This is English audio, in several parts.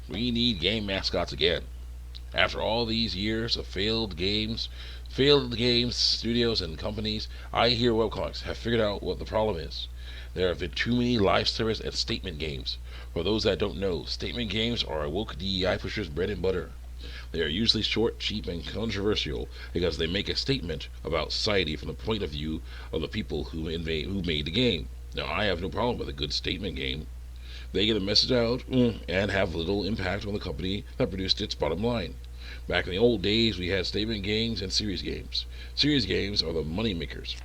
We need game mascots again. After all these years of failed games, studios, and companies, I hear webcomics have figured out what the problem is. There have been too many live service and statement games. For those that don't know, statement games are a woke DEI pusher's bread and butter. They are usually short, cheap, and controversial because they make a statement about society from the point of view of the people who made the game. Now, I have no problem with a good statement game. They get a message out and have little impact on the company that produced its bottom line. Back in the old days, we had statement games and series games. Series games are the money makers.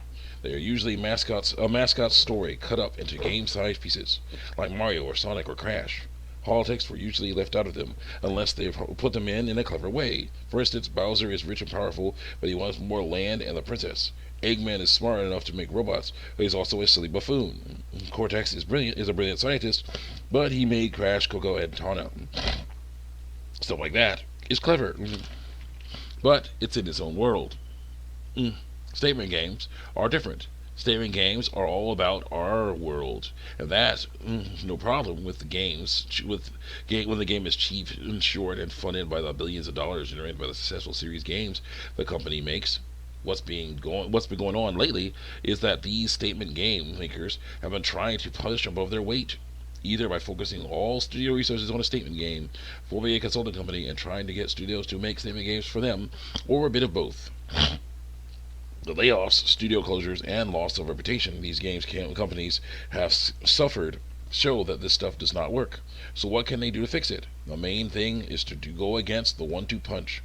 They are usually a mascot story cut up into game-sized pieces, like Mario or Sonic or Crash. Politics were usually left out of them, unless they put them in a clever way. For instance, Bowser is rich and powerful, but he wants more land and the princess. Eggman is smart enough to make robots, but he's also a silly buffoon. Cortex is a brilliant scientist, but he made Crash, Coco, and Tawna. Stuff like that is clever, but it's in its own world. Statement games are different. Statement games are all about our world, and that's no problem with the games. When the game is cheap and short and funded by the billions of dollars generated by the successful series games the company makes. What's been going on lately is that these statement game makers have been trying to push above their weight, either by focusing all studio resources on a statement game, forming a consulting company, and trying to get studios to make statement games for them, or a bit of both. The layoffs, studio closures, and loss of reputation these companies have suffered show that this stuff does not work. So what can they do to fix it? The main thing is to go against the one-two punch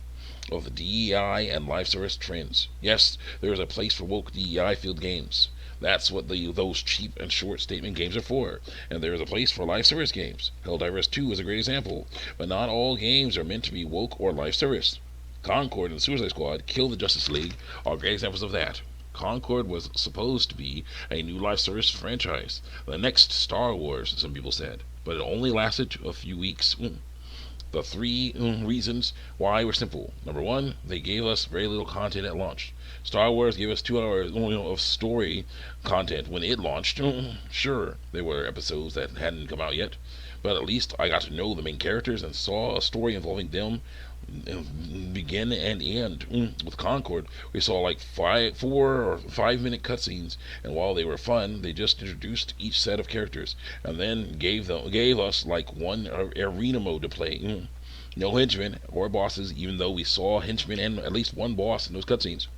of the DEI and live service trends. Yes, there is a place for woke DEI field games. That's what those cheap and short statement games are for. And there is a place for live service games. Helldivers 2 is a great example. But not all games are meant to be woke or live service. Concord and Suicide Squad, Kill the Justice League are great examples of that. Concord was supposed to be a new live service franchise, the next Star Wars, some people said, but it only lasted a few weeks. The three reasons why were simple. Number one, they gave us very little content at launch. Star Wars gave us 2 hours of story content when it launched. Sure, there were episodes that hadn't come out yet, but at least I got to know the main characters and saw a story involving them begin and end. With Concord, we saw like 4 or 5 minute cutscenes, and while they were fun, they just introduced each set of characters and then gave us like one arena mode to play. No henchmen or bosses, even though we saw henchmen and at least one boss in those cutscenes.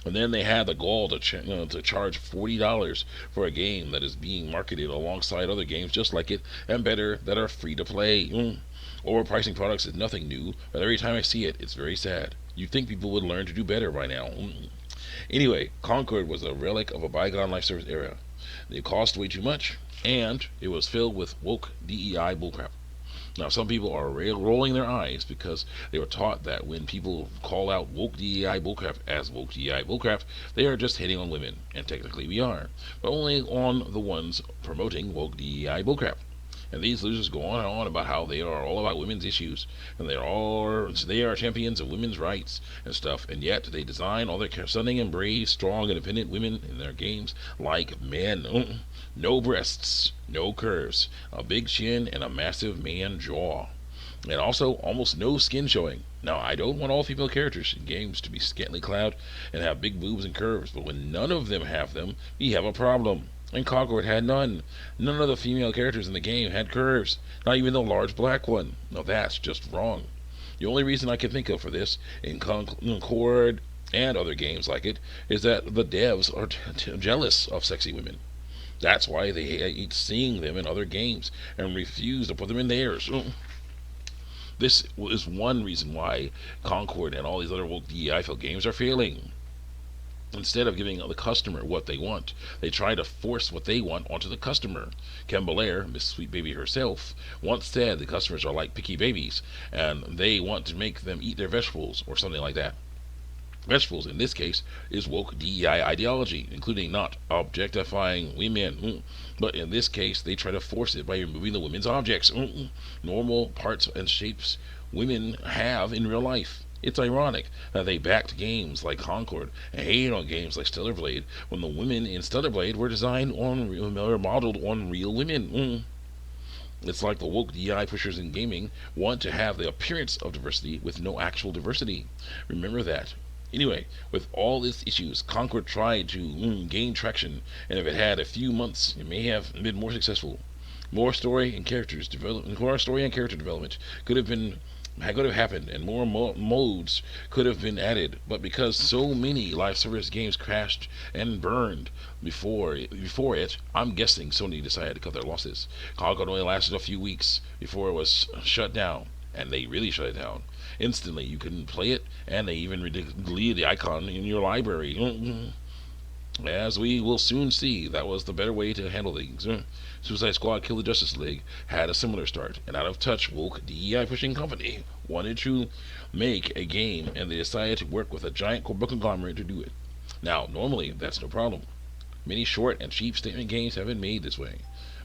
And then they had the gall to charge $40 for a game that is being marketed alongside other games just like it and better that are free to play. Overpricing products is nothing new, but every time I see it, it's very sad. You'd think people would learn to do better by now. Anyway, Concord was a relic of a bygone life service era. It cost way too much, and it was filled with woke DEI bullcrap. Now, some people are rolling their eyes because they were taught that when people call out woke DEI bullcrap as woke DEI bullcrap, they are just hitting on women, and technically we are, but only on the ones promoting woke DEI bullcrap. And these losers go on and on about how they are all about women's issues, and they are champions of women's rights and stuff, and yet they design all their stunning and brave, strong, independent women in their games like men. No breasts, no curves, a big chin, and a massive man jaw. And also almost no skin showing. Now, I don't want all female characters in games to be scantily clad and have big boobs and curves, but when none of them have them, we have a problem. And Concord had none. None of the female characters in the game had curves, not even the large black one. Now that's just wrong. The only reason I can think of for this, in Concord and other games like it, is that the devs are jealous of sexy women. That's why they hate seeing them in other games and refuse to put them in theirs. This is one reason why Concord and all these other woke DEI games are failing. Instead of giving the customer what they want, they try to force what they want onto the customer. Kim Belair, Miss Sweet Baby herself, once said the customers are like picky babies, and they want to make them eat their vegetables, or something like that. Vegetables, in this case, is woke DEI ideology, including not objectifying women, but in this case, they try to force it by removing the women's objects, normal parts and shapes women have in real life. It's ironic that they backed games like Concord and hated on games like Stellar Blade when the women in Stellar Blade were designed on or modeled on real women. It's like the woke DI pushers in gaming want to have the appearance of diversity with no actual diversity. Remember that. Anyway, with all its issues, Concord tried to gain traction, and if it had a few months, it may have been more successful. More story and character development could have been could have happened, and more modes could have been added. But because so many live service games crashed and burned before it, I'm guessing Sony decided to cut their losses. Concord only lasted a few weeks before it was shut down, and they really shut it down instantly. You couldn't play it, and they even deleted the icon in your library. As we will soon see, that was the better way to handle things. Suicide Squad Kill the Justice League had a similar start. An out-of-touch, woke, DEI pushing company wanted to make a game, and they decided to work with a giant corporate conglomerate to do it. Now, normally, that's no problem. Many short and cheap statement games have been made this way.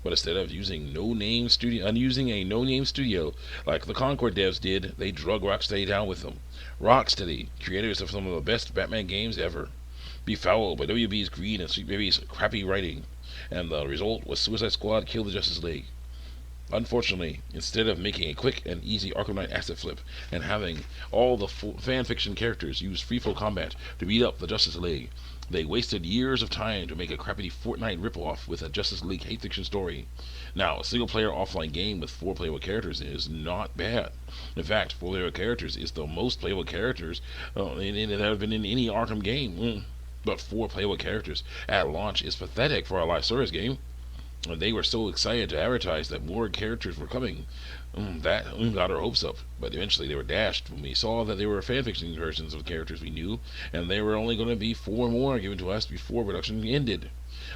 But instead of using a no-name studio like the Concord devs did, they drug Rocksteady down with them. Rocksteady, creators of some of the best Batman games ever, befouled by WB's greed and Sweet Baby's crappy writing, and the result was Suicide Squad Kill the Justice League. Unfortunately, instead of making a quick and easy Arkham Knight asset flip and having all the fan fiction characters use free-flow combat to beat up the Justice League, they wasted years of time to make a crappy Fortnite ripoff with a Justice League hate fiction story. Now, a single-player offline game with 4 playable characters is not bad. In fact, 4 playable characters is the most playable characters that have been in any Arkham game. But 4 playable characters at launch is pathetic for a live service game. And they were so excited to advertise that more characters were coming. That got our hopes up. But eventually they were dashed when we saw that they were fanfiction versions of characters we knew, and there were only going to be 4 more given to us before production ended.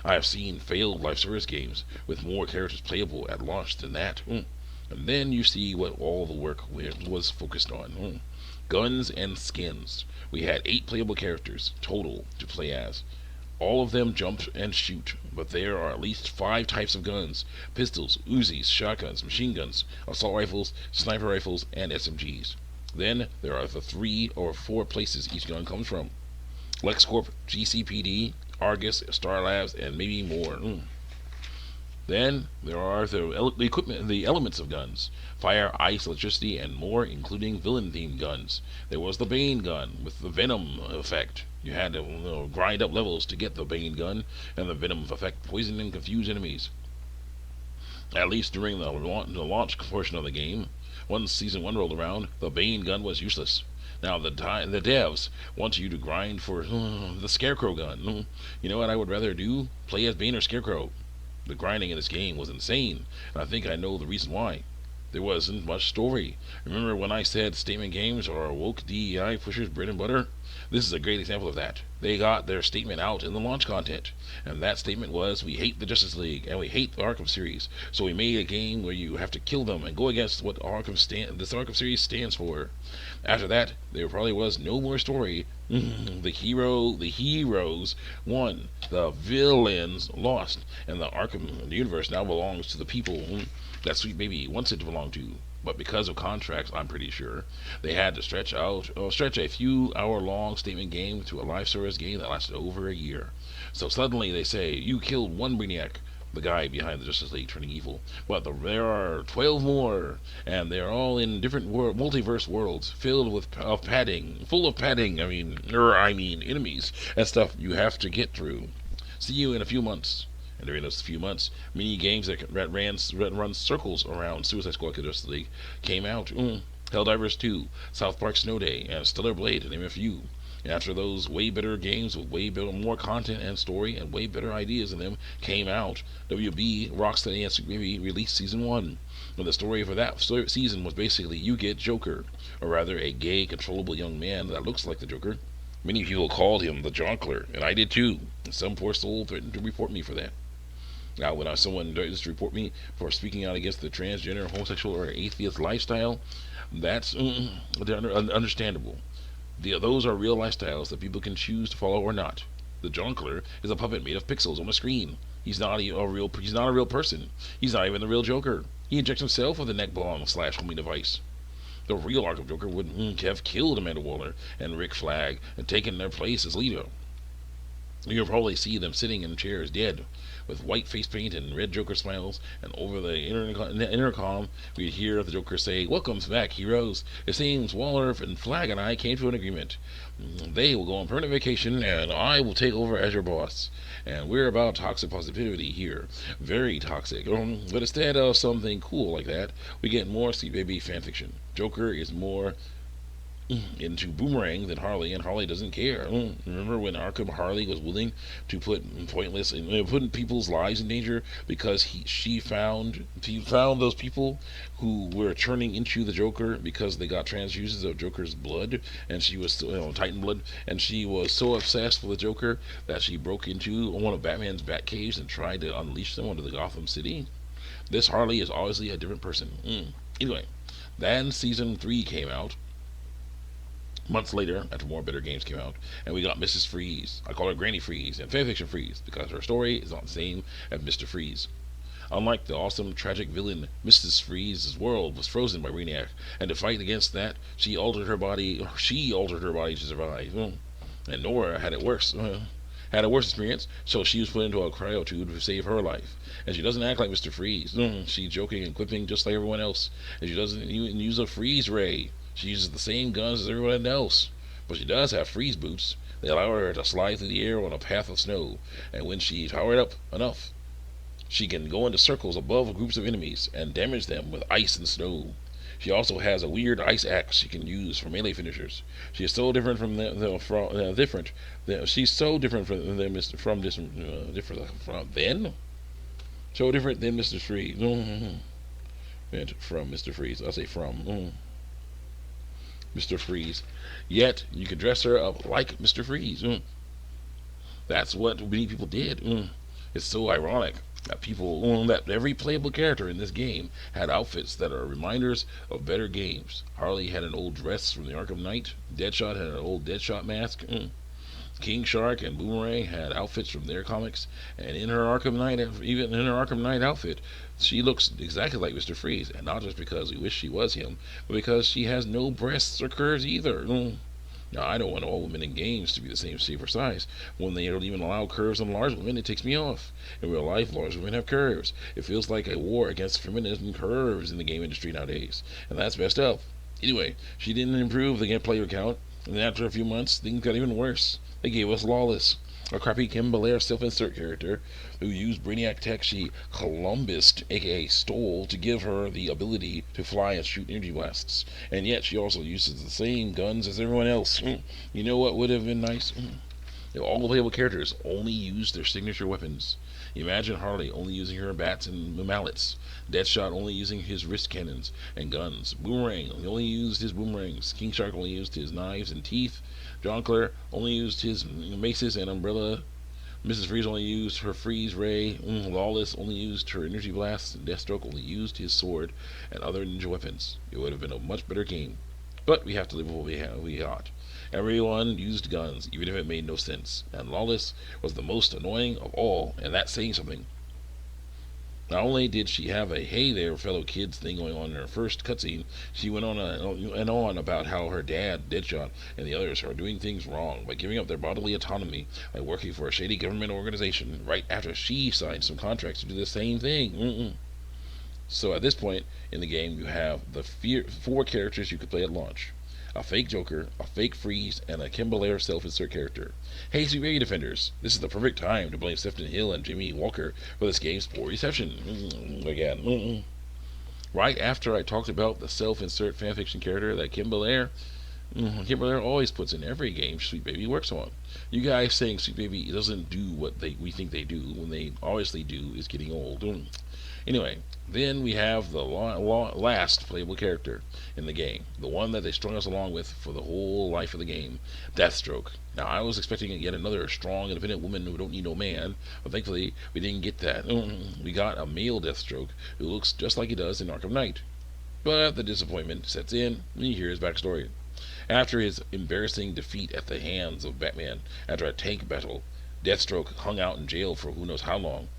I have seen failed live service games with more characters playable at launch than that. And then you see what all the work was focused on. Guns and skins. We had 8 playable characters total to play as. All of them jump and shoot, but there are at least 5 types of guns: pistols, Uzis, shotguns, machine guns, assault rifles, sniper rifles, and SMGs. Then there are the 3 or 4 places each gun comes from: LexCorp, GCPD, Argus, Star Labs, and maybe more. Then there are the elements of guns: fire, ice, electricity, and more, including villain-themed guns. There was the Bane gun with the Venom effect. You had to grind up levels to get the Bane gun, and the Venom effect poison and confuse enemies. At least during the launch portion of the game. Once Season 1 rolled around, the Bane gun was useless. Now the devs want you to grind for the Scarecrow gun. You know what I would rather do? Play as Bane or Scarecrow. The grinding in this game was insane, and I think I know the reason why. There wasn't much story. Remember when I said statement games are woke DEI pushers' bread and butter? This is a great example of that. They got their statement out in the launch content, and that statement was, we hate the Justice League, and we hate the Arkham series, so we made a game where you have to kill them and go against what this Arkham series stands for. After that, there probably was no more story. The heroes won, the villains lost, and the Arkham universe now belongs to the people that Sweet Baby wants it to belong to. But because of contracts, I'm pretty sure, they had to stretch a few hour-long statement game to a live service game that lasted over a year. So suddenly they say, you killed one Brainiac, the guy behind the Justice League turning evil, but there are 12 more, and they're all in different multiverse worlds, full of padding, I mean enemies and stuff you have to get through. See you in a few months. And during those few months, many games that run circles around Suicide Squad Kill the Justice League came out. Helldivers 2, South Park Snow Day, and Stellar Blade, to name a few. And after those way better games with way better, more content and story and way better ideas in them came out, WB, Rocksteady, and Sweet Baby released Season 1. And the story for that season was basically you get Joker, or rather a gay, controllable young man that looks like the Joker. Many people called him the Jonkler, and I did too. And some poor soul threatened to report me for that. Now, when someone does report me for speaking out against the transgender, homosexual, or atheist lifestyle, that's understandable. Those are real lifestyles that people can choose to follow or not. The Jonkler is a puppet made of pixels on a screen. He's not a real person. He's not even the real Joker. He injects himself with a neck bomb / homing device. The real Arkham Joker would have killed Amanda Waller and Rick Flag and taken their place as Leto. You'll probably see them sitting in chairs dead, with white face paint and red Joker smiles, and over the intercom we'd hear the Joker say, "Welcome back, heroes. It seems Waller and Flag and I came to an agreement. They will go on permanent vacation, and I will take over as your boss. And we're about toxic positivity here. Very toxic. But instead of something cool like that, we get more Sweet Baby fanfiction. Joker is more into Boomerang than Harley, and Harley doesn't care. Remember when Arkham Harley was willing to put pointless and putting people's lives in danger because she found those people who were turning into the Joker because they got transfusions of Joker's blood, and she was Titan blood, and she was so obsessed with the Joker that she broke into one of Batman's bat caves and tried to unleash them onto the Gotham City. This Harley is obviously a different person. Anyway, then season 3 came out months later, after more better games came out, and we got Mrs. Freeze. I call her Granny Freeze and Fanfiction Freeze because her story is not the same as Mr. Freeze. Unlike the awesome, tragic villain, Mrs. Freeze's world was frozen by Brainiac, and to fight against that, she altered her body to survive. And Nora had it worse. Had a worse experience, so she was put into a cryotube to save her life. And she doesn't act like Mr. Freeze. She's joking and quipping just like everyone else. And she doesn't even use a freeze ray. She uses the same guns as everyone else, but she does have freeze boots. They allow her to slide through the air on a path of snow, and when she's powered up enough, she can go into circles above groups of enemies and damage them with ice and snow. She also has a weird ice axe she can use for melee finishers. She is so different from she's so different from so different than Mr. Freeze. From Mr. Freeze. I'll say from. Mr. Freeze. Yet you can dress her up like Mr. Freeze. That's what many people did. It's so ironic that that every playable character in this game had outfits that are reminders of better games. Harley had an old dress from the Arkham Knight. Deadshot had an old Deadshot mask. King Shark and Boomerang had outfits from their comics, and in her Arkham Knight outfit, she looks exactly like Mr. Freeze, and not just because we wish she was him, but because she has no breasts or curves either. Now, I don't want all women in games to be the same shape or size. When they don't even allow curves on large women, it takes me off. In real life, large women have curves. It feels like a war against feminism curves in the game industry nowadays, and that's messed up. Anyway, she didn't improve the player count, and after a few months, things got even worse. They gave us Lawless, a crappy Kim Belair self-insert character who used Brainiac tech she Columbused, aka stole, to give her the ability to fly and shoot energy blasts. And yet she also uses the same guns as everyone else. You know what would have been nice? If all the playable characters only used their signature weapons. Imagine Harley only using her bats and mallets. Deadshot only using his wrist cannons and guns. Boomerang only used his boomerangs. King Shark only used his knives and teeth. Jonker only used his maces and umbrella. Mrs. Freeze only used her freeze ray. Lawless only used her energy blasts. And Deathstroke only used his sword and other ninja weapons. It would have been a much better game. But we have to live with what we got. Everyone used guns, even if it made no sense. And Lawless was the most annoying of all, and that's saying something. Not only did she have a "hey there, fellow kids" thing going on in her first cutscene, she went on and on about how her dad, Deadshot, and the others are doing things wrong by giving up their bodily autonomy by working for a shady government organization right after she signed some contracts to do the same thing. So at this point in the game, you have the 4 characters you could play at launch. A fake Joker, a fake Freeze, and a Kim Belair self-insert character. Hey, Sweet Baby Defenders, this is the perfect time to blame Stephen Hill and Jimmy Walker for this game's poor reception. Again. Right after I talked about the self-insert fanfiction character that Kim Belair always puts in every game Sweet Baby works on. You guys saying Sweet Baby doesn't do what we think they do when they obviously do is getting old. Anyway, then we have the last playable character in the game, the one that they strung us along with for the whole life of the game, Deathstroke. Now, I was expecting yet another strong, independent woman who don't need no man, but thankfully we didn't get that. We got a male Deathstroke who looks just like he does in Arkham Knight. But the disappointment sets in, and you hear his backstory. After his embarrassing defeat at the hands of Batman after a tank battle, Deathstroke hung out in jail for who knows how long,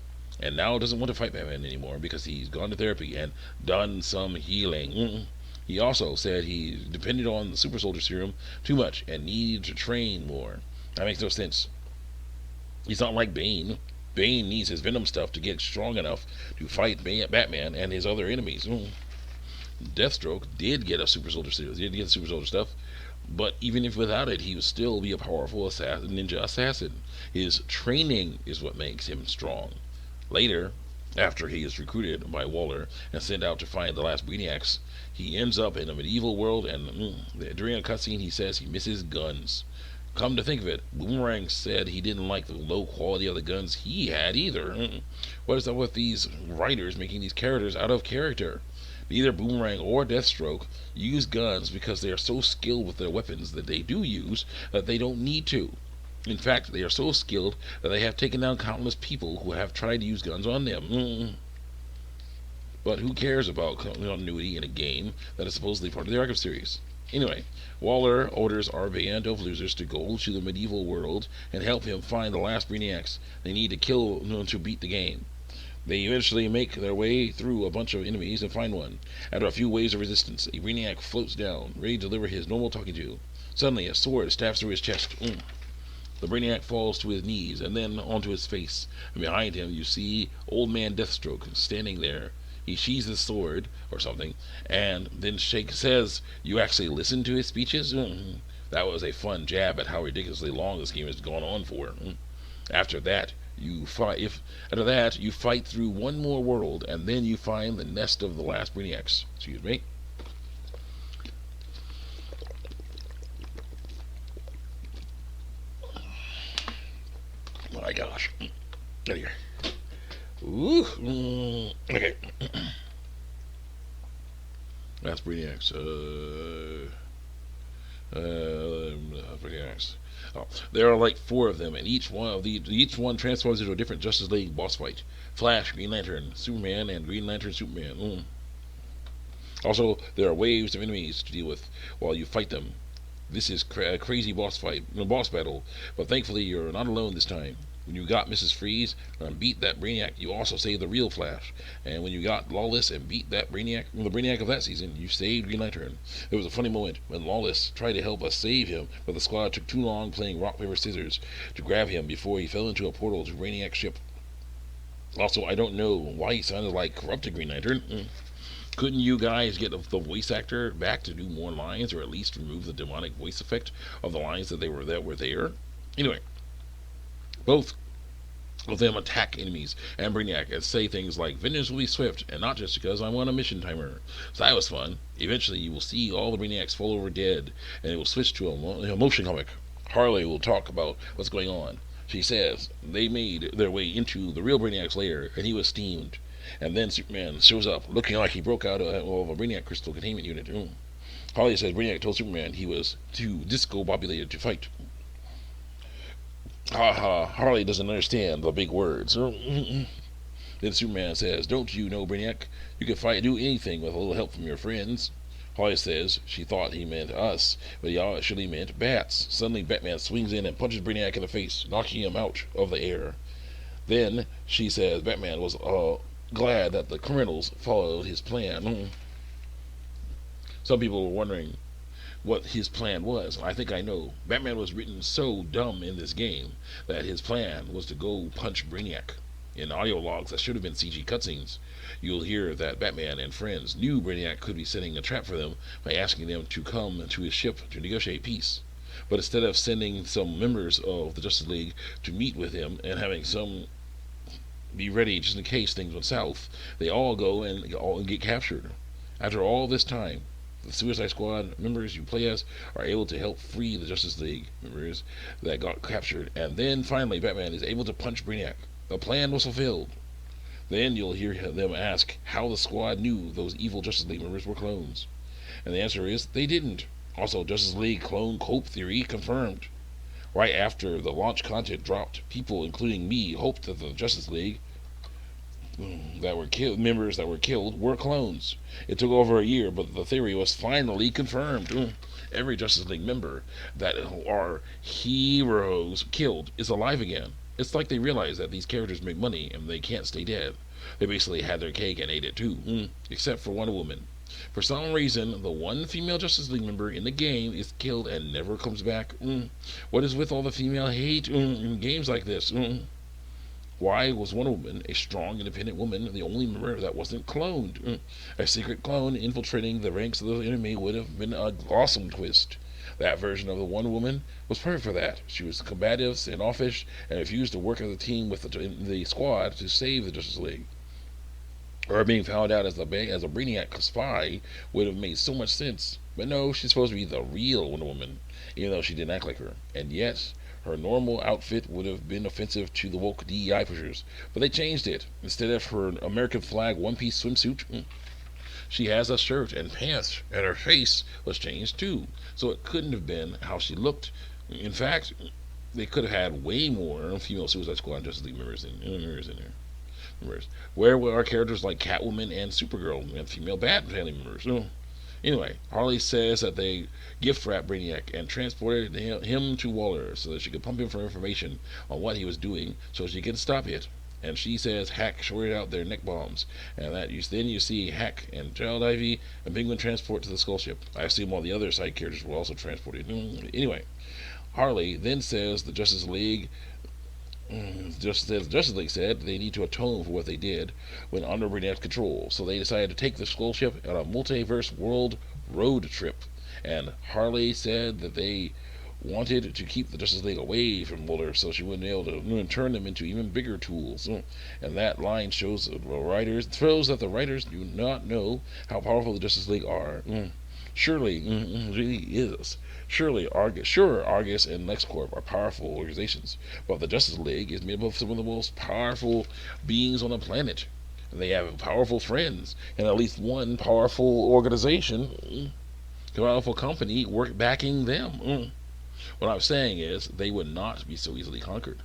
and now doesn't want to fight Batman anymore because he's gone to therapy and done some healing. He also said he depended on the super soldier serum too much and needed to train more. That makes no sense. He's not like Bane. Bane needs his Venom stuff to get strong enough to fight Batman and his other enemies. Deathstroke did get a super soldier stuff. Did get super soldier stuff, but even if without it, he would still be a powerful ninja assassin. His training is what makes him strong. Later, after he is recruited by Waller and sent out to find the last Brainiacs, he ends up in a medieval world, and during a cutscene, he says he misses guns. Come to think of it, Boomerang said he didn't like the low quality of the guns he had either. What is up with these writers making these characters out of character? Neither Boomerang or Deathstroke use guns because they are so skilled with their weapons that they do use that they don't need to. In fact, they are so skilled that they have taken down countless people who have tried to use guns on them. But who cares about continuity in a game that is supposedly part of the Arkham series? Anyway, Waller orders our band of losers to go to the medieval world and help him find the last Brainiacs they need to kill to beat the game. They eventually make their way through a bunch of enemies and find one. After a few waves of resistance, a Brainiac floats down, ready to deliver his normal talking to. Suddenly, a sword stabs through his chest. The Brainiac falls to his knees and then onto his face. And behind him, you see Old Man Deathstroke standing there. He sheathes his sword or something, and then says, "You actually listen to his speeches?" That was a fun jab at how ridiculously long this game has gone on for. After that, you fight through one more world, and then you find the nest of the last Brainiacs. Excuse me. My gosh. Get here. Ooh. Okay. Last Brainiacs. Brainiacs. Oh, there are like 4 of them, and each one transforms into a different Justice League boss fight. Flash, Green Lantern, Superman, and Green Lantern Superman. Also, there are waves of enemies to deal with while you fight them. This is a crazy boss battle, but thankfully you're not alone this time. When you got Mrs. Freeze and beat that Brainiac, you also saved the real Flash. And when you got Lawless and beat that Brainiac, the Brainiac of that season, you saved Green Lantern. There was a funny moment when Lawless tried to help us save him, but the squad took too long playing rock, paper, scissors to grab him before he fell into a portal to Brainiac's ship. Also, I don't know why he sounded like corrupted Green Lantern. Couldn't you guys get the voice actor back to do more lines, or at least remove the demonic voice effect of the lines that were there? Anyway, both of them attack enemies and Brainiac and say things like, "Vengeance will be swift, and not just because I'm on a mission timer." So that was fun. Eventually, you will see all the Brainiacs fall over dead, and it will switch to a motion comic. Harley will talk about what's going on. She says they made their way into the real Brainiac's lair, and he was steamed. And then Superman shows up, looking like he broke out of a Brainiac crystal containment unit. Harley says Brainiac told Superman he was too discombobulated to fight. Harley doesn't understand the big words. Then Superman says, "Don't you know, Brainiac? You can do anything with a little help from your friends." Harley says she thought he meant us, but he actually meant bats. Suddenly, Batman swings in and punches Brainiac in the face, knocking him out of the air. Then she says Batman was glad that the criminals followed his plan. Some people were wondering what his plan was. I think I know. Batman was written so dumb in this game that his plan was to go punch Brainiac. In audio logs that should have been CG cutscenes, you'll hear that Batman and friends knew Brainiac could be setting a trap for them by asking them to come to his ship to negotiate peace. But instead of sending some members of the Justice League to meet with him and having some be ready just in case things went south, they all go and get captured. After all this time, the Suicide Squad members you play as are able to help free the Justice League members that got captured, and then finally Batman is able to punch Brainiac. The plan was fulfilled. Then you'll hear them ask how the squad knew those evil Justice League members were clones. And the answer is they didn't. Also, Justice League clone cope theory confirmed. Right after the launch content dropped, people, including me, hoped that the Justice League members that were killed were clones. It took over a year, but the theory was finally confirmed. Every Justice League member that are heroes killed is alive again. It's like they realized that these characters make money and they can't stay dead. They basically had their cake and ate it too, except for one woman. For some reason, the one female Justice League member in the game is killed and never comes back. What is with all the female hate in games like this? Why was Wonder Woman, a strong, independent woman, the only member that wasn't cloned? A secret clone infiltrating the ranks of the enemy would have been an awesome twist. That version of the Wonder Woman was perfect for that. She was combative, standoffish, and refused to work as a team with the squad to save the Justice League. Her being found out as a Brainiac spy would have made so much sense. But no, she's supposed to be the real Wonder Woman, even though she didn't act like her. And yes, her normal outfit would have been offensive to the woke DEI pushers, but they changed it. Instead of her American flag one-piece swimsuit, she has a shirt and pants, and her face was changed too. So it couldn't have been how she looked. In fact, they could have had way more female Suicide Squad and Justice League members in there. Where were our characters like Catwoman and Supergirl and female Bat family members? Anyway, Harley says that they gift wrapped Brainiac and transported him to Waller so that she could pump him for information on what he was doing so she could stop it. And she says Hack shorted out their neck bombs, and then you see Hack and Child Ivy and Penguin transport to the Skull Ship. I assume all the other side characters were also transported. Anyway, Harley then says the Justice League just as Justice League said, they need to atone for what they did when under Brainiac's control. So they decided to take the Skull Ship on a multiverse world road trip. And Harley said that they wanted to keep the Justice League away from Waller so she wouldn't be able to turn them into even bigger tools. And that line shows that the writers do not know how powerful the Justice League are. Surely, really is. Argus and LexCorp are powerful organizations, but the Justice League is made up of some of the most powerful beings on the planet. And they have powerful friends, and at least one powerful organization, powerful company backing them. What I'm saying is, they would not be so easily conquered.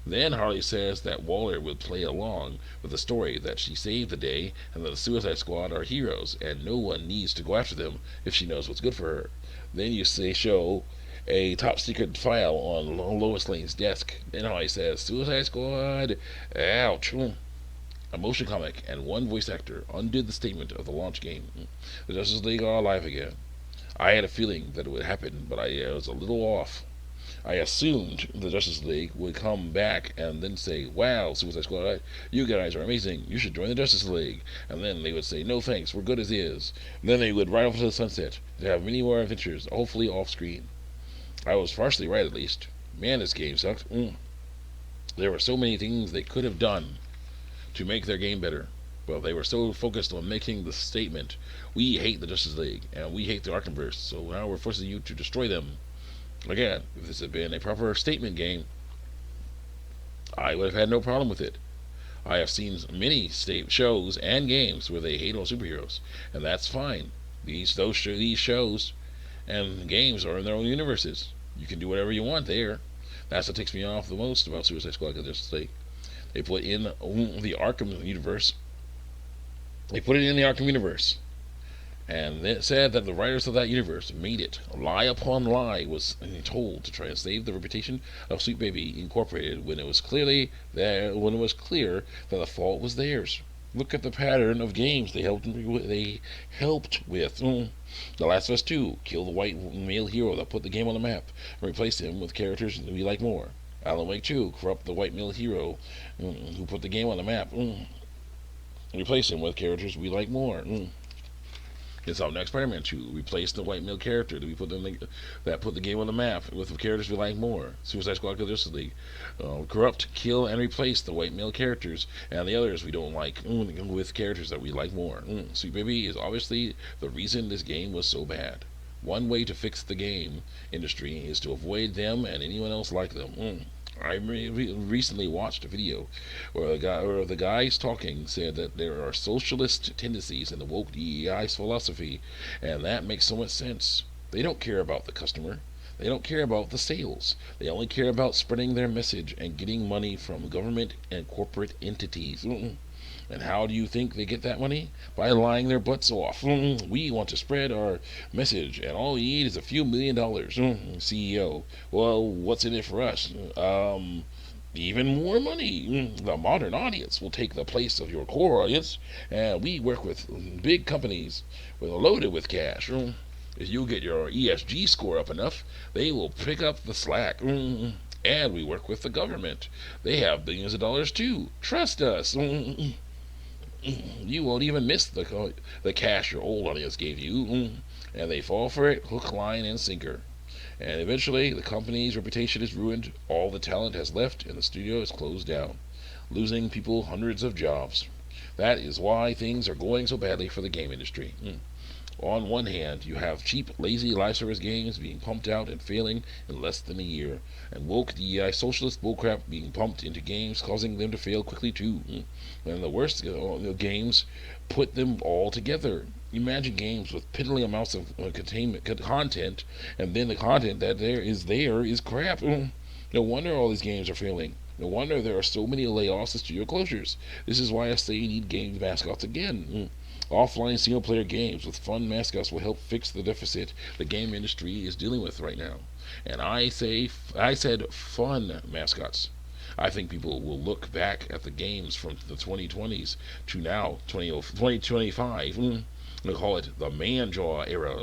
Then Harley says that Waller would play along with the story that she saved the day and that the Suicide Squad are heroes and no one needs to go after them if she knows what's good for her. Then you show a top secret file on Lois Lane's desk. Then Harley says, Suicide Squad, ouch. A motion comic and one voice actor undid the statement of the launch game. The Justice League are alive again. I had a feeling that it would happen, but I was a little off. I assumed the Justice League would come back and then say, wow, Suicide Squad, you guys are amazing. You should join the Justice League. And then they would say, no thanks, we're good as is. And then they would ride off to the sunset to have many more adventures, hopefully off screen. I was partially right, at least. Man, this game sucked. There were so many things they could have done to make their game better. But they were so focused on making the statement, we hate the Justice League, and we hate the Arkhamverse, so now we're forcing you to destroy them. Again, if this had been a proper statement game, I would have had no problem with it. I have seen many shows and games where they hate all superheroes, and that's fine. These shows and games are in their own universes. You can do whatever you want there. That's what takes me off the most about Suicide Squad and Justice League. They put in the Arkham universe. And it said that the writers of that universe made it. Lie upon lie was told to try and save the reputation of Sweet Baby Incorporated when it was clear that the fault was theirs. Look at the pattern of games they helped with. The Last of Us 2, kill the white male hero that put the game on the map and replace him with characters we like more. Alan Wake 2, corrupt the white male hero who put the game on the map and replace him with characters we like more. It's out next Spider-Man 2. Replace the white male character that put the game on the map with characters we like more. Suicide Squad Kill Justice League. Corrupt, kill, and replace the white male characters and the others we don't like with characters that we like more. Sweet Baby is obviously the reason this game was so bad. One way to fix the game industry is to avoid them and anyone else like them. I recently watched a video where the guys talking said that there are socialist tendencies in the woke DEI's philosophy, and that makes so much sense. They don't care about the customer. They don't care about the sales. They only care about spreading their message and getting money from government and corporate entities. And how do you think they get that money? By lying their butts off. We want to spread our message, and all we need is a few $1 million. CEO. Well, what's in it for us? Even more money. The modern audience will take the place of your core audience, and we work with big companies loaded with cash. If you get your ESG score up enough, they will pick up the slack. And we work with the government. They have billions of dollars too. Trust us. You won't even miss the cash your old audience gave you. And they fall for it hook, line, and sinker. And eventually, the company's reputation is ruined, all the talent has left, and the studio is closed down, losing people hundreds of jobs. That is why things are going so badly for the game industry. On one hand, you have cheap, lazy live service games being pumped out and failing in less than a year, and woke DEI socialist bullcrap being pumped into games, causing them to fail quickly too. And the worst, games put them all together. Imagine games with piddly amounts of content, and then the content that there is crap. No wonder all these games are failing. No wonder there are so many layoffs and studio closures. This is why I say you need game mascots again. Offline single player games with fun mascots will help fix the deficit the game industry is dealing with right now. And I said fun mascots. I think people will look back at the games from the 2020s to now, 2025. They call it the man jaw era.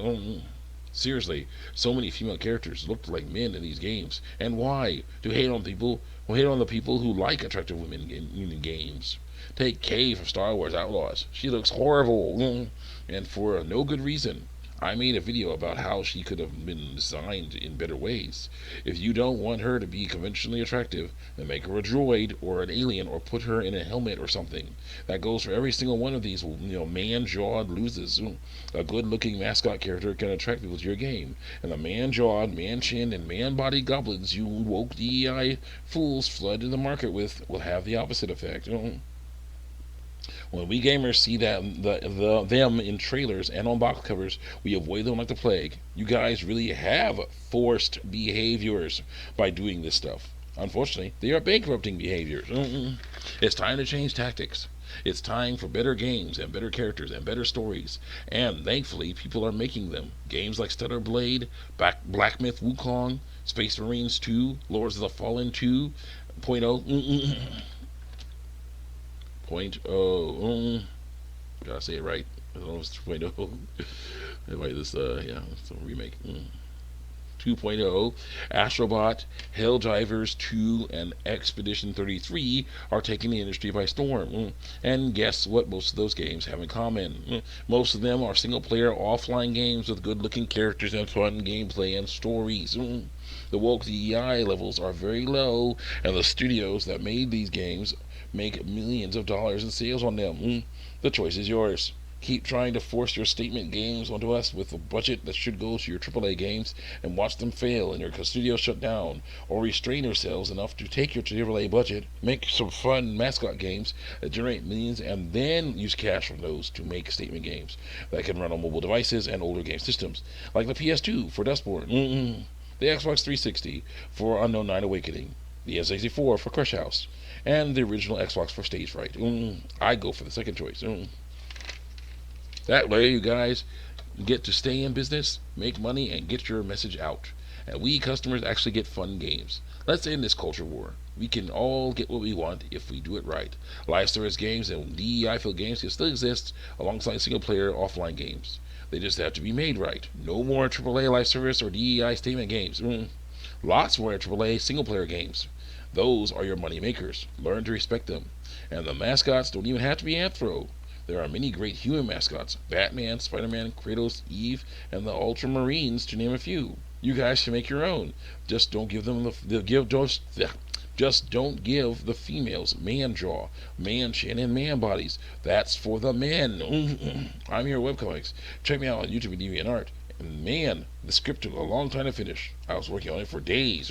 Seriously, so many female characters looked like men in these games. And why? To hate on people? Well, hate on the people who like attractive women in games. Take Kay from Star Wars Outlaws. She looks horrible, and for no good reason. I made a video about how she could have been designed in better ways. If you don't want her to be conventionally attractive, then make her a droid or an alien or put her in a helmet or something. That goes for every single one of these, man-jawed losers. A good-looking mascot character can attract people to your game, and the man-jawed, man-chinned, and man-bodied goblins you woke DEI fools flood the market with will have the opposite effect. When we gamers see them in trailers and on box covers, we avoid them like the plague. You guys really have forced behaviors by doing this stuff. Unfortunately, they are bankrupting behaviors. It's time to change tactics. It's time for better games and better characters and better stories. And thankfully, people are making them. Games like Stellar Blade, Black Myth Wukong, Space Marines 2, Lords of the Fallen 2.0. Point oh, gotta say it right. I don't know if it's 2.0. Anyway, this it's a remake. 2.0, Astrobot, Helldivers 2, and Expedition 33 are taking the industry by storm. And guess what most of those games have in common? Most of them are single-player offline games with good-looking characters and fun gameplay and stories. The woke DEI levels are very low, and the studios that made these games make millions of dollars in sales on them. The choice is yours. Keep trying to force your statement games onto us with a budget that should go to your AAA games and watch them fail and your studio shut down, or restrain yourselves enough to take your AAA budget, make some fun mascot games that generate millions, and then use cash from those to make statement games that can run on mobile devices and older game systems, like the PS2 for Dustborn, the Xbox 360 for Unknown Night Awakening, the N64 for Crush House, and the original Xbox for Stage Fright. I go for the second choice. That way, you guys get to stay in business, make money, and get your message out. And we customers actually get fun games. Let's end this culture war. We can all get what we want if we do it right. Live service games and DEI-filled games can still exist alongside single-player offline games. They just have to be made right. No more AAA live service or DEI statement games. Lots more AAA single-player games. Those are your money makers. Learn to respect them. And the mascots don't even have to be anthro. There are many great human mascots: Batman, Spider-Man, Kratos, Eve, and the Ultramarines, to name a few. You guys can make your own. Just don't give them just don't give the females man jaw, man chin, and man bodies. That's for the men. I'm here at Webcomics. Check me out on YouTube and DeviantArt. And man, the script took a long time to finish. I was working on it for days.